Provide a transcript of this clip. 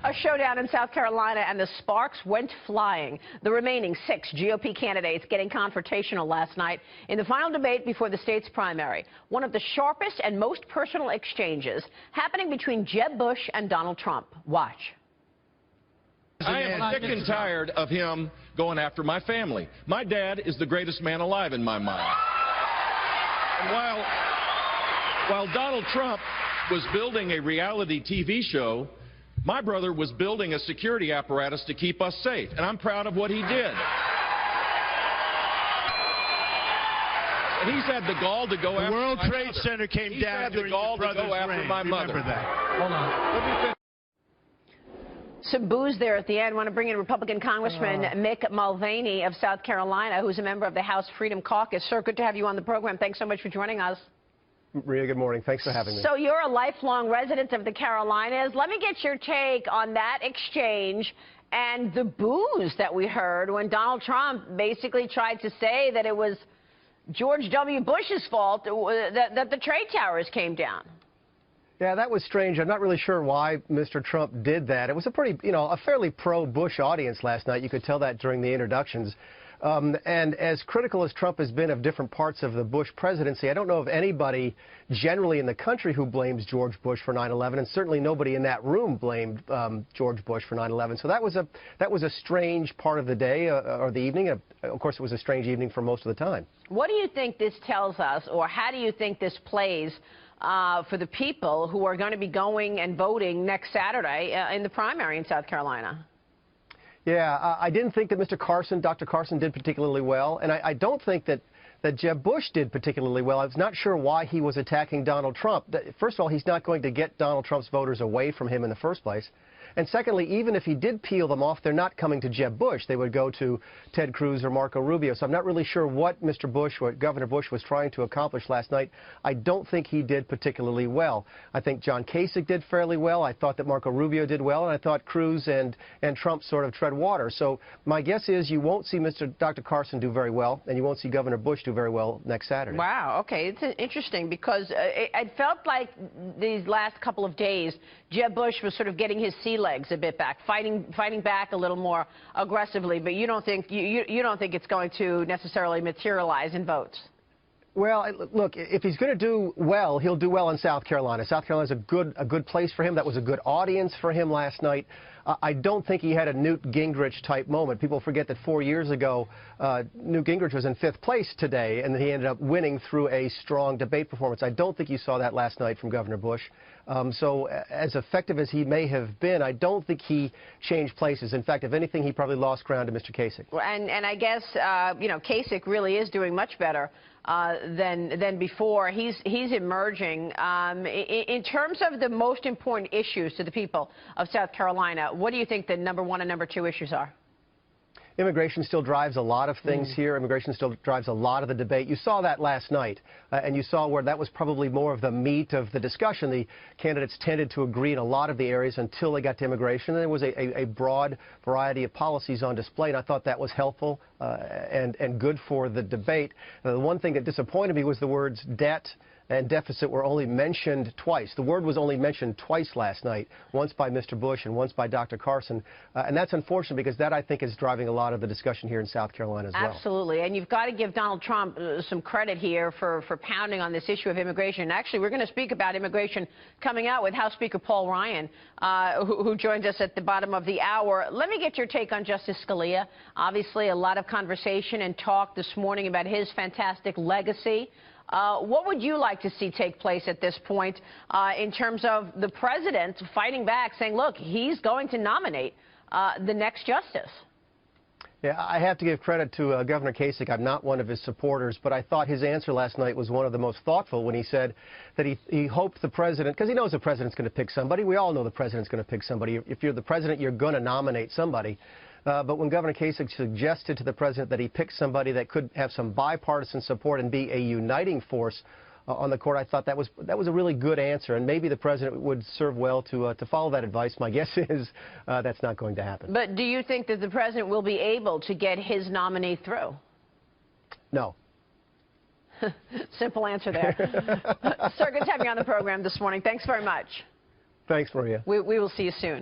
A showdown in South Carolina, and the sparks went flying. The remaining 6 GOP candidates getting confrontational last night in the final debate before the state's primary. One of the sharpest and most personal exchanges happening between Jeb Bush and Donald Trump. Watch. I am sick and tired of him going after my family. My dad is the greatest man alive in my mind. And while Donald Trump was building a reality TV show, my brother was building a security apparatus to keep us safe, and I'm proud of what he did. And he's had the gall to go after the World my Trade mother. Center came He's down had the during gall your to brother's go after reign. my mother. Remember that. Hold on. Let me finish. Some boos there at the end. I want to bring in Republican Congressman Mick Mulvaney of South Carolina, who's a member of the House Freedom Caucus. Sir, good to have you on the program. Thanks so much for joining us. Maria, good morning. Thanks for having me. So you're a lifelong resident of the Carolinas. Let me get your take on that exchange and the boos that we heard when Donald Trump basically tried to say that it was George W. Bush's fault that the trade towers came down. Yeah, that was strange. I'm not really sure why Mr. Trump did that. It was a fairly pro-Bush audience last night. You could tell that during the introductions. And as critical as Trump has been of different parts of the Bush presidency, I don't know of anybody generally in the country who blames George Bush for 9/11, and certainly nobody in that room blamed George Bush for 9/11. So that was a strange part of the day or the evening. Of course, it was a strange evening for most of the time. What do you think this tells us, or how do you think this plays for the people who are going to be going and voting next Saturday in the primary in South Carolina? Yeah, I didn't think that Dr. Carson did particularly well, and I don't think that Jeb Bush did particularly well. I was not sure why he was attacking Donald Trump. First of all, he's not going to get Donald Trump's voters away from him in the first place. And secondly, even if he did peel them off, they're not coming to Jeb Bush. They would go to Ted Cruz or Marco Rubio. So I'm not really sure what Governor Bush was trying to accomplish last night. I don't think he did particularly well. I think John Kasich did fairly well. I thought that Marco Rubio did well, and I thought Cruz and Trump sort of tread water. So my guess is you won't see Dr. Carson do very well, and you won't see Governor Bush do very well next Saturday. Wow. Okay. It's interesting because it felt like these last couple of days, Jeb Bush was sort of getting his sea legs a bit back, fighting back a little more aggressively. But you don't think you don't think it's going to necessarily materialize in votes? Well, look, if he's going to do well, he'll do well in South Carolina. South Carolina's a good place for him. That was a good audience for him last night. I don't think he had a Newt Gingrich-type moment. People forget that 4 years ago, Newt Gingrich was in 5th place today, and he ended up winning through a strong debate performance. I don't think you saw that last night from Governor Bush. So as effective as he may have been, I don't think he changed places. In fact, if anything, he probably lost ground to Mr. Kasich. And I guess, Kasich really is doing much better than before. He's emerging. In terms of the most important issues to the people of South Carolina, what do you think the number 1 and number 2 issues are? Immigration still drives a lot of things here. Immigration still drives a lot of the debate. You saw that last night, and you saw where that was probably more of the meat of the discussion. The candidates tended to agree in a lot of the areas until they got to immigration. There was a broad variety of policies on display, and I thought that was helpful and good for the debate. The one thing that disappointed me was the words debt and deficit were only mentioned twice. The word was only mentioned twice last night, once by Mr. Bush and once by Dr. Carson. And that's unfortunate because that, I think, is driving a lot of the discussion here in South Carolina as well. Absolutely. And you've got to give Donald Trump some credit here for pounding on this issue of immigration. Actually, we're going to speak about immigration coming out with House Speaker Paul Ryan, who joins us at the bottom of the hour. Let me get your take on Justice Scalia. Obviously, a lot of conversation and talk this morning about his fantastic legacy. What would you like to see take place at this point in terms of the president fighting back, saying, look, he's going to nominate the next justice? Yeah, I have to give credit to Governor Kasich. I'm not one of his supporters, but I thought his answer last night was one of the most thoughtful when he said that he hoped the president, because he knows the president's going to pick somebody. We all know the president's going to pick somebody. If you're the president, you're going to nominate somebody. But when Governor Kasich suggested to the president that he pick somebody that could have some bipartisan support and be a uniting force on the court, I thought that was a really good answer. And maybe the president would serve well to follow that advice. My guess is that's not going to happen. But do you think that the president will be able to get his nominee through? No. Simple answer there. Sir, good to have you on the program this morning. Thanks very much. Thanks, Maria. We will see you soon.